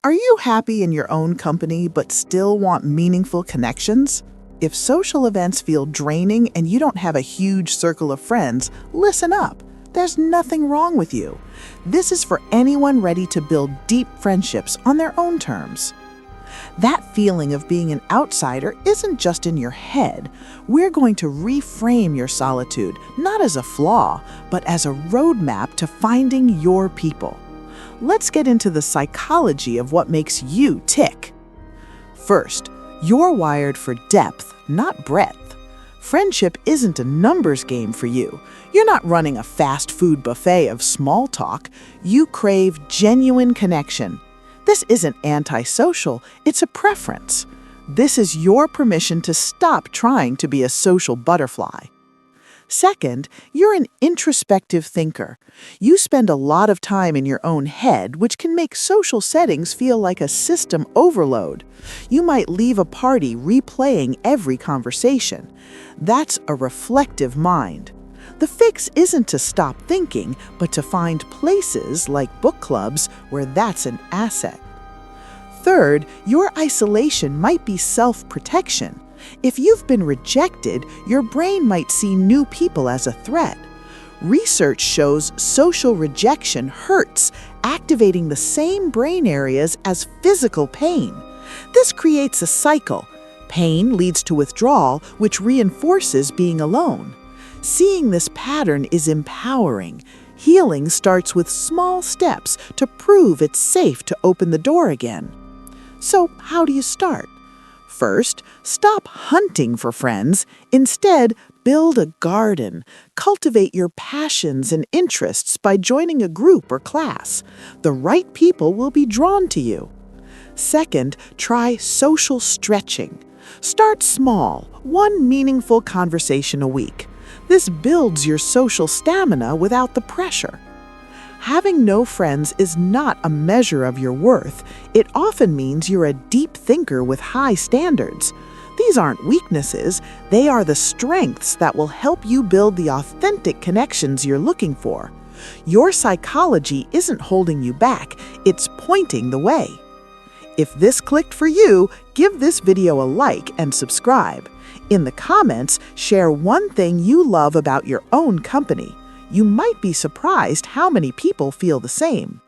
Are you happy in your own company but still want meaningful connections? If social events feel draining and you don't have a huge circle of friends, listen up. There's nothing wrong with you. This is for anyone ready to build deep friendships on their own terms. That feeling of being an outsider isn't just in your head. We're going to reframe your solitude, not as a flaw, but as a roadmap to finding your people. Let's get into the psychology of what makes you tick. First, you're wired for depth, not breadth. Friendship isn't a numbers game for you. You're not running a fast food buffet of small talk. You crave genuine connection. This isn't antisocial, it's a preference. This is your permission to stop trying to be a social butterfly. Second, you're an introspective thinker. You spend a lot of time in your own head, which can make social settings feel like a system overload. You might leave a party replaying every conversation. That's a reflective mind. The fix isn't to stop thinking, but to find places like book clubs where that's an asset. Third, your isolation might be self-protection. If you've been rejected, your brain might see new people as a threat. Research shows social rejection hurts, activating the same brain areas as physical pain. This creates a cycle. Pain leads to withdrawal, which reinforces being alone. Seeing this pattern is empowering. Healing starts with small steps to prove it's safe to open the door again. So, how do you start? First, stop hunting for friends. Instead, build a garden. Cultivate your passions and interests by joining a group or class. The right people will be drawn to you. Second, try social stretching. Start small, one meaningful conversation a week. This builds your social stamina without the pressure. Having no friends is not a measure of your worth. It often means you're a deep thinker with high standards. These aren't weaknesses, they are the strengths that will help you build the authentic connections you're looking for. Your psychology isn't holding you back, it's pointing the way. If this clicked for you, give this video a like and subscribe. In the comments, share one thing you love about your own company. You might be surprised how many people feel the same.